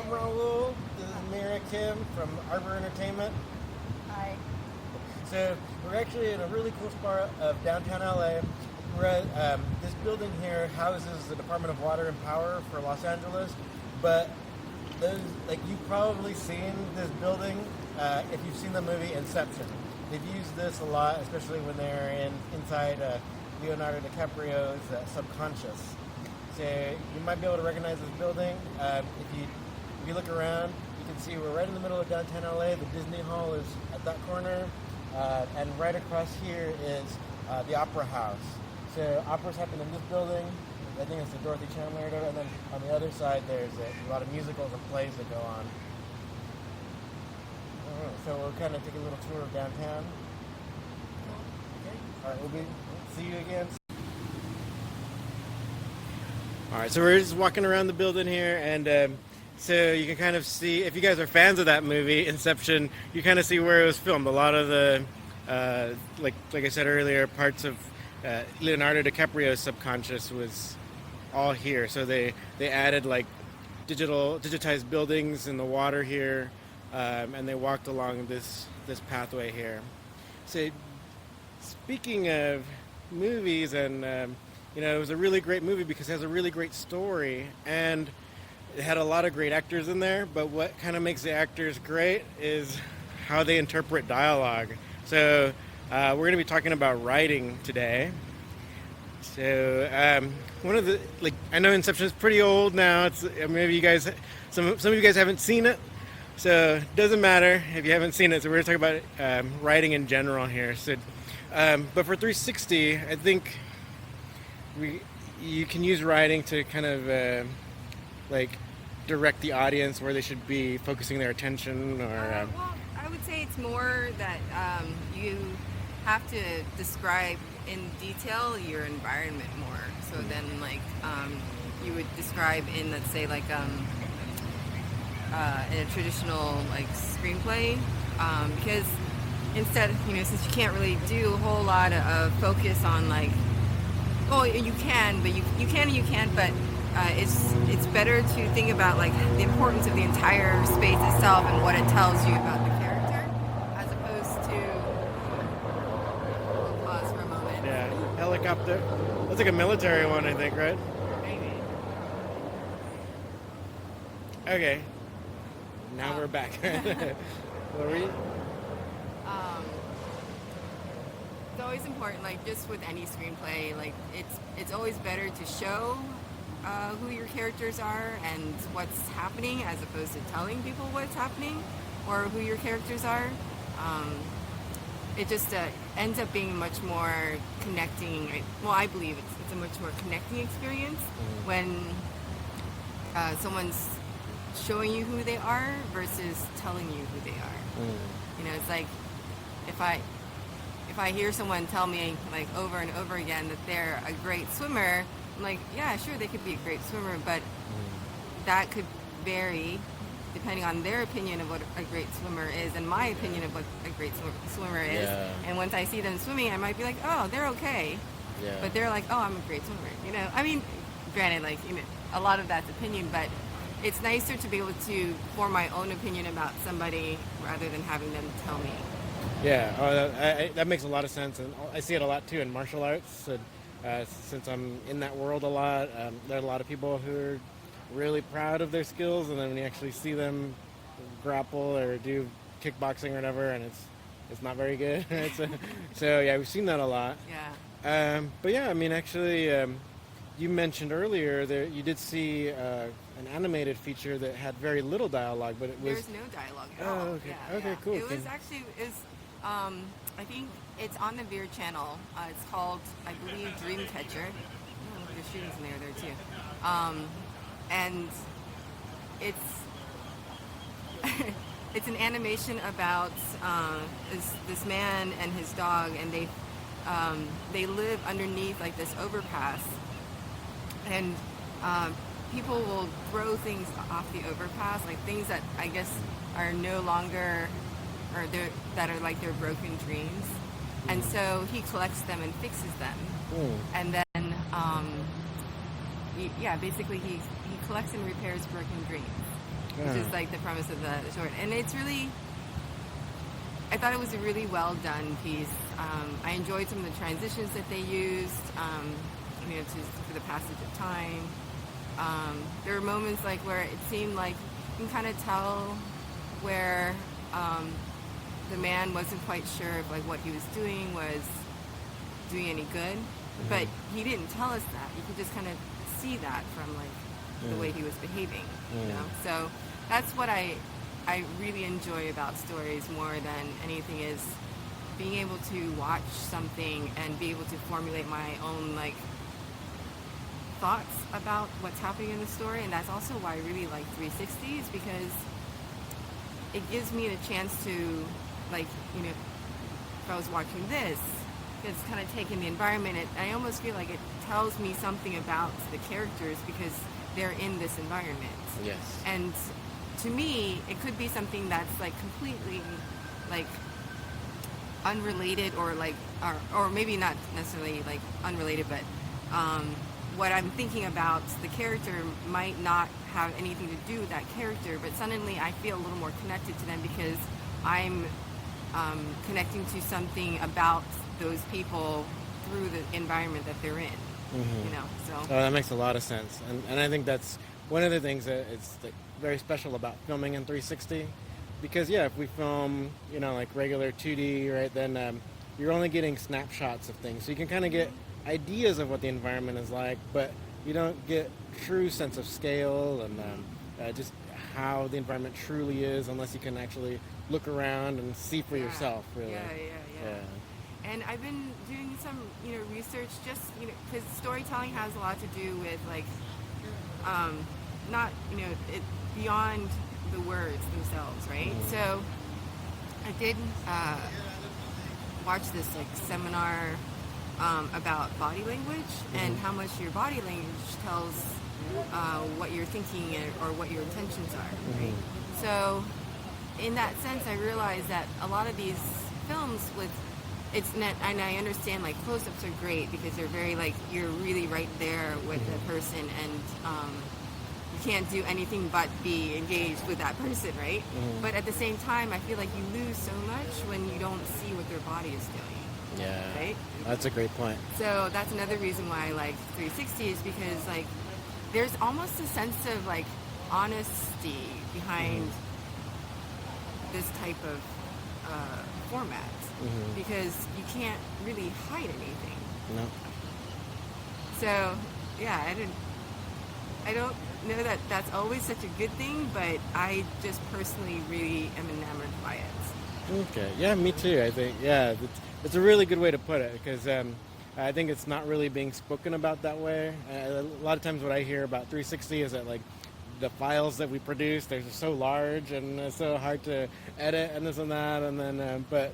Drum roll. This is MeeRa Kim from Arbor Entertainment. Hi. So we're actually in a really cool spot of downtown LA. We're at, this building here houses the Department of Water and Power for Los Angeles, but you've probably seen this building if you've seen the movie Inception. They've used this a lot, especially when they're inside Leonardo DiCaprio's subconscious. So you might be able to recognize this building. If you look around, you can see we're right in the middle of downtown LA. The Disney Hall is at that corner, and right across here is the Opera House. So operas happen in this building. I think it's the Dorothy Chandler, and then on the other side there's a lot of musicals and plays that go on. So we'll kind of take a little tour of downtown. Okay. All right, we'll see you again. All right, so we're just walking around the building here, and so you can kind of see, if you guys are fans of that movie, Inception, you kind of see where it was filmed. A lot of the, like I said earlier, parts of Leonardo DiCaprio's subconscious was all here. So they added like digitized buildings in the water here, and they walked along this pathway here. So speaking of movies, and it was a really great movie because it has a really great story, and it had a lot of great actors in there, but what kind of makes the actors great is how they interpret dialogue. So we're going to be talking about writing today. So one of the, I know Inception is pretty old now. It's maybe you guys, some of you guys haven't seen it, so it doesn't matter if you haven't seen it. So we're going to talk about writing in general here. So, but for 360, I think you can use writing to kind of direct the audience where they should be focusing their attention, or well, I would say it's more that you have to describe in detail your environment more. So then you would describe in, let's say, in a traditional screenplay, because instead, since you can't really do a whole lot of focus on well, you can, but you can and you can't, but it's better to think about the importance of the entire space itself and what it tells you about the character, as opposed to. We'll pause for a moment. Yeah, helicopter. That's like a military one, I think, right? Maybe. Okay. Now we're back. What were you? It's always important, just with any screenplay, it's always better to show who your characters are and what's happening, as opposed to telling people what's happening or who your characters are. It just ends up being much more connecting. Well, I believe it's a much more connecting experience when someone's showing you who they are versus telling you who they are. It's like if I hear someone tell me over and over again that they're a great swimmer, I'm like, yeah, sure, they could be a great swimmer, but that could vary depending on their opinion of what a great swimmer is and my opinion of what a great swimmer is. Yeah. And once I see them swimming, I might be like, oh, they're okay. Yeah. But they're like, oh, I'm a great swimmer. I mean, granted, a lot of that's opinion, but it's nicer to be able to form my own opinion about somebody rather than having them tell me. Yeah, that makes a lot of sense, and I see it a lot too in martial arts. So, since I'm in that world a lot, there are a lot of people who are really proud of their skills, and then when you actually see them grapple or do kickboxing or whatever, and it's not very good. So yeah, we've seen that a lot. Yeah. But yeah, I mean, actually, you mentioned earlier that you did see an animated feature that had very little dialogue, but it was... There's no dialogue at all. Okay. Yeah, Okay, yeah. cool. It was actually, I think it's on the Veer channel. It's called, I believe, Dreamcatcher. Oh, there's shootings in there too. And it's it's an animation about this man and his dog, and they live underneath this overpass, and people will throw things off the overpass, things that I guess are no longer, or that are their broken dreams, and so he collects them and fixes them, and then basically he collects and repairs broken dreams. which is like the premise of the short. And it's really, I thought it was a really well done piece. I enjoyed some of the transitions that they used, for the passage of time. There were moments like where it seemed like you can kind of tell where the man wasn't quite sure if like what he was doing was doing any good, but he didn't tell us that. You could just kind of see that from like the way he was behaving, you know. So that's what I really enjoy about stories more than anything, is being able to watch something and be able to formulate my own like thoughts about what's happening in the story. And that's also why I really like 360s, because it gives me the chance to, like, if I was watching this, it's kind of taking the environment, I almost feel like it tells me something about the characters because they're in this environment. Yes. And to me, it could be something that's like completely like unrelated, or like, or maybe not necessarily like unrelated, but what I'm thinking about the character might not have anything to do with that character, but suddenly I feel a little more connected to them because I'm connecting to something about those people through the environment that they're in. So Oh, that makes a lot of sense, and I think that's one of the things that it's like very special about filming in 360, because if we film like regular 2D, right, then you're only getting snapshots of things, so you can kind of get ideas of what the environment is like, but you don't get true sense of scale and just how the environment truly is unless you can actually look around and see for yourself, really. Yeah. And I've been doing some, research, just, because storytelling has a lot to do with, like, not, it beyond the words themselves, right? So I did watch this, like, seminar about body language and how much your body language tells what you're thinking or what your intentions are, right? So in that sense, I realized that a lot of these films and I understand like close-ups are great because they're very like, you're really right there with the person, and you can't do anything but be engaged with that person, right? But at the same time, I feel like you lose so much when you don't see what their body is doing. Yeah, right? That's a great point. So that's another reason why I like 360, is because like there's almost a sense of like honesty behind this type of format, because you can't really hide anything. No. So yeah, I don't know that that's always such a good thing, but I just personally really am enamored by it. Okay. Yeah, me too. I think it's a really good way to put it, because I think it's not really being spoken about that way. A lot of times what I hear about 360 is that like the files that we produce, they're so large and it's so hard to edit and this and that, and then but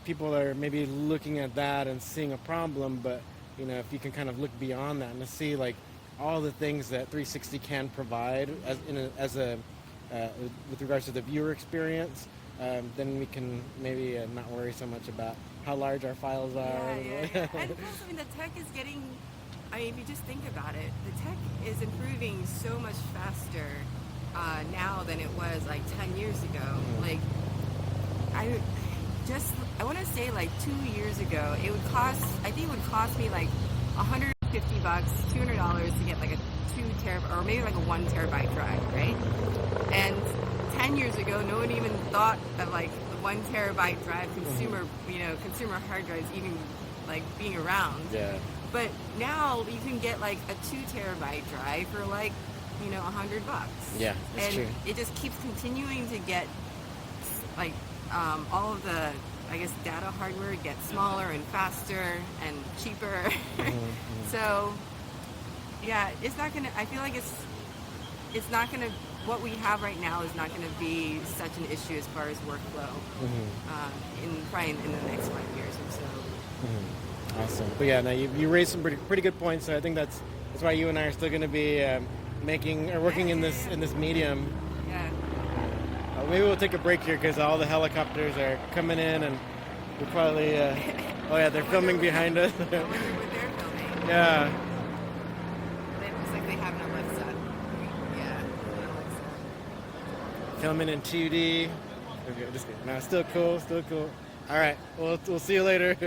people are maybe looking at that and seeing a problem, but if you can kind of look beyond that and to see like all the things that 360 can provide with regards to the viewer experience, then we can maybe not worry so much about how large our files are. Yeah. And plus, I mean, the tech is getting, if you just think about it, the tech is improving so much faster now than it was like 10 years ago. Like, I want to say like 2 years ago, it would cost me like $150, $200 to get like a 2 terabyte, or maybe like a 1 terabyte drive, right? And 10 years ago, no one even thought of like the 1 terabyte drive consumer hard drives even like being around. Yeah. But now you can get like a 2 terabyte drive for like, $100. Yeah, that's true. It just keeps continuing to get like all of the, I guess, data hardware gets smaller and faster and cheaper. So yeah, it's not gonna, I feel like it's not gonna, what we have right now is not gonna be such an issue as far as workflow probably in the next 5 years or so. Awesome. But yeah, now you raised some pretty good points. So I think that's why you and I are still going to be working in this medium. Yeah. Maybe we'll take a break here because all the helicopters are coming in, and we'll probably. They're filming behind us. I wonder what they're filming. Yeah. It looks like they have an Alexa. Yeah, an Alexa. Filming in 2D. Okay, just kidding. No, still cool, still cool. All right, we'll see you later.